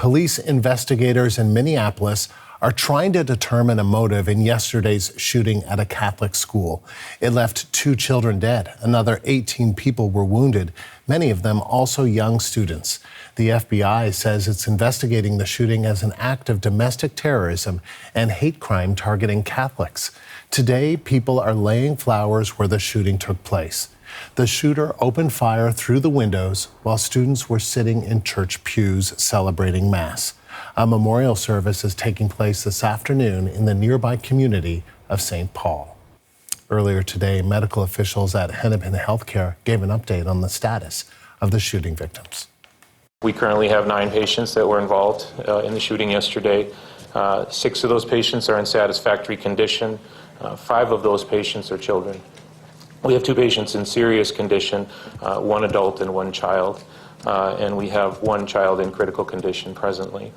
Police investigators in Minneapolis are trying to determine a motive in yesterday's shooting at a Catholic school. It left 2 children dead. Another 18 people were wounded, many of them also young students. The FBI says it's investigating the shooting as an act of domestic terrorism and hate crime targeting Catholics. Today, people are laying flowers where the shooting took place. The shooter opened fire through the windows while students were sitting in church pews celebrating Mass. A memorial service is taking place this afternoon in the nearby community of St. Paul. Earlier today, medical officials at Hennepin Healthcare gave an update on the status of the shooting victims. We currently have 9 patients that were involved in the shooting yesterday. 6 of those patients are in satisfactory condition. 5 of those patients are children. We have 2 patients in serious condition, 1 adult and 1 child, and we have 1 child in critical condition presently.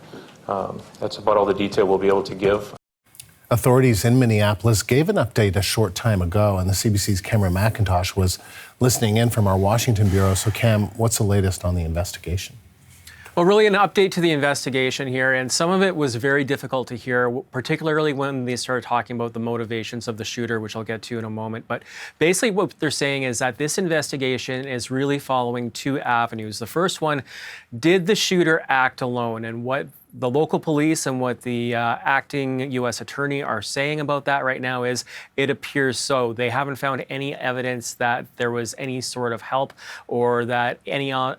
That's about all the detail we'll be able to give. Authorities in Minneapolis gave an update a short time ago, and the CBC's Cameron McIntosh was listening in from our Washington bureau. So, Cam, what's the latest on the investigation? Well, really an update to the investigation here, and some of it was very difficult to hear, particularly when they started talking about the motivations of the shooter, which I'll get to in a moment. But basically what they're saying is that this investigation is really following 2 avenues. The first one, did the shooter act alone? And what the local police and what the acting U.S. attorney are saying about that right now is it appears so. They haven't found any evidence that there was any sort of help or that anyone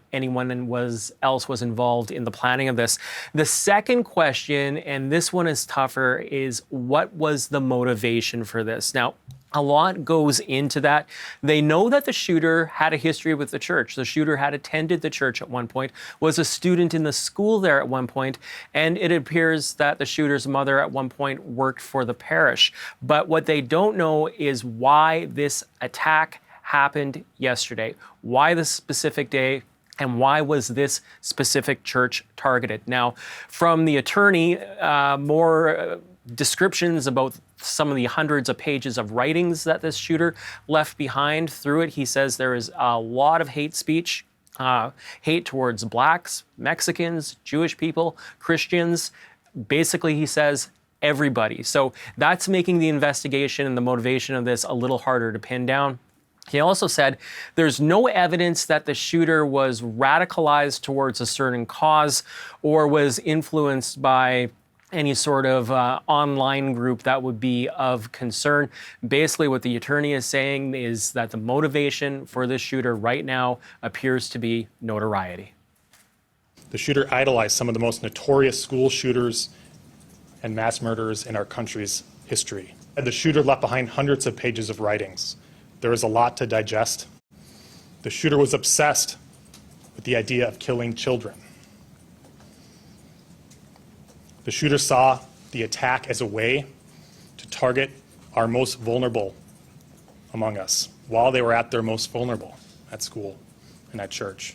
else was involved in the planning of this. The second question, and this one is tougher, is what was the motivation for this? Now, a lot goes into that. They know that the shooter had a history with the church. The shooter had attended the church at one point, was a student in the school there at one point, and it appears that the shooter's mother at one point worked for the parish. But what they don't know is why this attack happened yesterday, why this specific day, and why was this specific church targeted? Now, from the attorney, more descriptions about some of the hundreds of pages of writings that this shooter left behind. Through it, he says there is a lot of hate speech, hate towards blacks, Mexicans, Jewish people, Christians. Basically, he says everybody. So that's making the investigation and the motivation of this a little harder to pin down. He also said there's no evidence that the shooter was radicalized towards a certain cause or was influenced by any sort of online group that would be of concern. Basically, what the attorney is saying is that the motivation for this shooter right now appears to be notoriety. The shooter idolized some of the most notorious school shooters and mass murderers in our country's history. The shooter left behind hundreds of pages of writings. There is a lot to digest. The shooter was obsessed with the idea of killing children. The shooter saw the attack as a way to target our most vulnerable among us while they were at their most vulnerable at school and at church.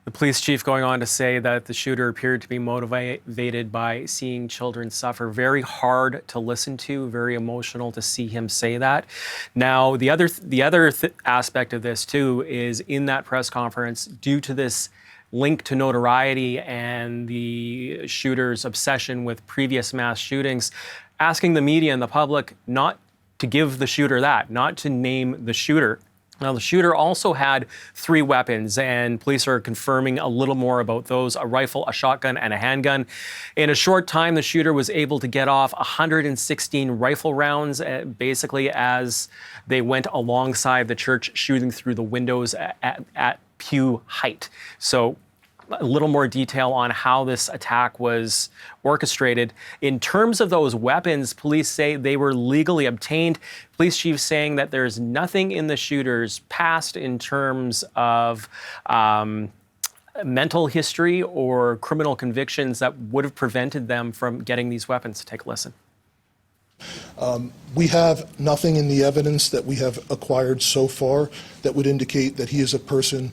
The police chief going on to say that the shooter appeared to be motivated by seeing children suffer. Very hard to listen to, very emotional to see him say that. Now, the other aspect of this too is in that press conference, due to this link to notoriety and the shooter's obsession with previous mass shootings, asking the media and the public not to give the shooter that, not to name the shooter. Now, the shooter also had 3 weapons, and police are confirming a little more about those: a rifle, a shotgun, and a handgun. In a short time, the shooter was able to get off 116 rifle rounds, basically as they went alongside the church, shooting through the windows at pew height. So a little more detail on how this attack was orchestrated. In terms of those weapons, police say they were legally obtained. Police chief saying that there's nothing in the shooter's past in terms of mental history or criminal convictions that would have prevented them from getting these weapons. Take a listen. We have nothing in the evidence that we have acquired so far that would indicate that he is a person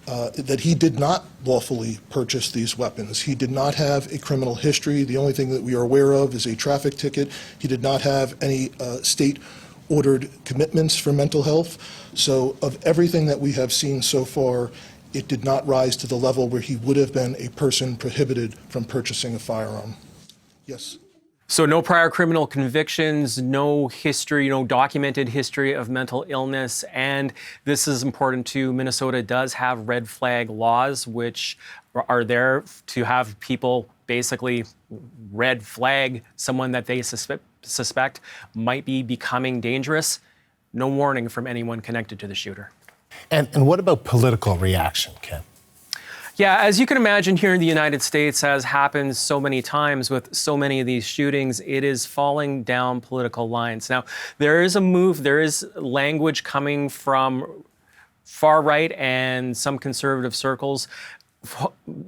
that he did not lawfully purchase these weapons. He did not have a criminal history. The only thing that we are aware of is a traffic ticket. He did not have any state-ordered commitments for mental health. So of everything that we have seen so far, it did not rise to the level where he would have been a person prohibited from purchasing a firearm. Yes. So no prior criminal convictions, no history, no documented history of mental illness. And this is important too. Minnesota does have red flag laws, which are there to have people basically red flag someone that they suspect might be becoming dangerous. No warning from anyone connected to the shooter. And what about political reaction, Ken? Yeah, as you can imagine here in the United States, as happens so many times with so many of these shootings, it is falling down political lines. Now, there is a move, there is language coming from far right and some conservative circles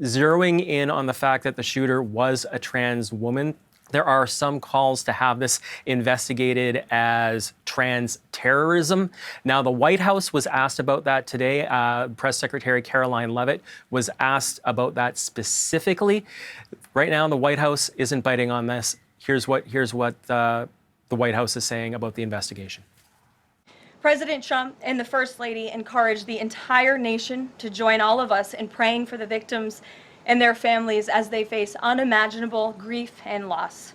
zeroing in on the fact that the shooter was a trans woman. There are some calls to have this investigated as trans terrorism. Now, the White House was asked about that today. Press Secretary Caroline Leavitt was asked about that specifically. Right now, the White House isn't biting on this. Here's what the White House is saying about the investigation. President Trump and the First Lady encouraged the entire nation to join all of us in praying for the victims and their families as they face unimaginable grief and loss.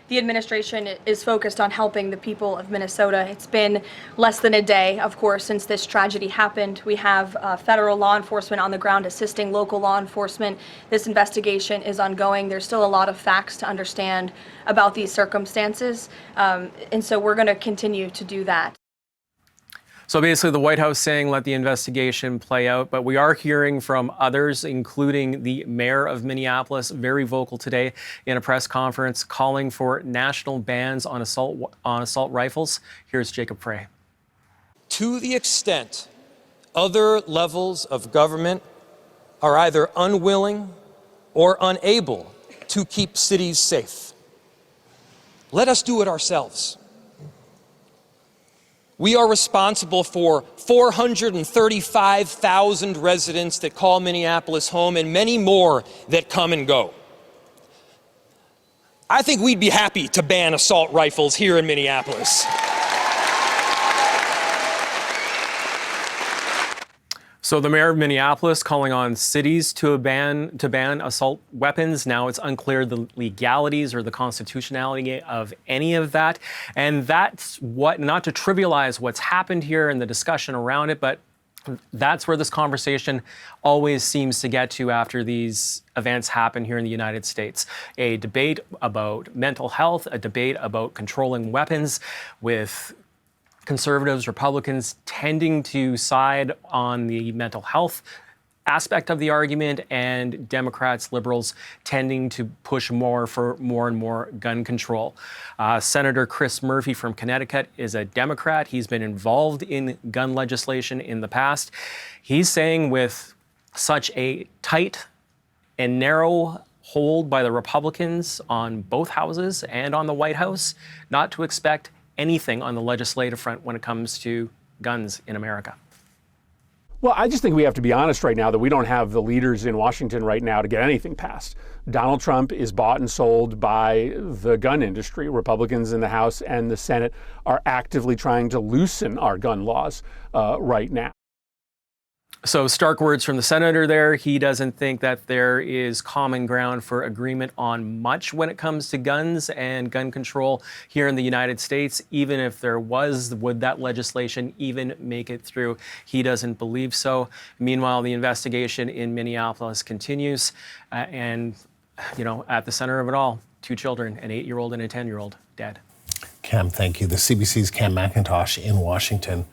The administration is focused on helping the people of Minnesota. It's been less than a day, of course, since this tragedy happened. We have federal law enforcement on the ground assisting local law enforcement. This investigation is ongoing. There's still a lot of facts to understand about these circumstances, and so we're going to continue to do that. So basically the White House saying let the investigation play out, but we are hearing from others, including the mayor of Minneapolis, very vocal today in a press conference calling for national bans on assault rifles. Here's Jacob Frey. To the extent other levels of government are either unwilling or unable to keep cities safe, let us do it ourselves. We are responsible for 435,000 residents that call Minneapolis home and many more that come and go. I think we'd be happy to ban assault rifles here in Minneapolis. So the mayor of Minneapolis calling on cities to ban assault weapons. Now it's unclear the legalities or the constitutionality of any of that. And that's what, not to trivialize what's happened here and the discussion around it, but that's where this conversation always seems to get to after these events happen here in the United States. A debate about mental health, a debate about controlling weapons, with conservatives, Republicans tending to side on the mental health aspect of the argument, and Democrats, liberals tending to push more for more and more gun control. Senator Chris Murphy from Connecticut is a Democrat. He's been involved in gun legislation in the past. He's saying with such a tight and narrow hold by the Republicans on both houses and on the White House, not to expect anything on the legislative front when it comes to guns in America. Well, I just think we have to be honest right now that we don't have the leaders in Washington right now to get anything passed. Donald Trump is bought and sold by the gun industry. Republicans in the House and the Senate are actively trying to loosen our gun laws right now. So stark words from the senator there. He doesn't think that there is common ground for agreement on much when it comes to guns and gun control here in the United States. Even if there was, would that legislation even make it through? He doesn't believe so. Meanwhile, the investigation in Minneapolis continues. And, you know, at the center of it all, 2 children, an 8-year-old and a 10-year-old, dead. Cam, thank you. The CBC's Cam McIntosh in Washington.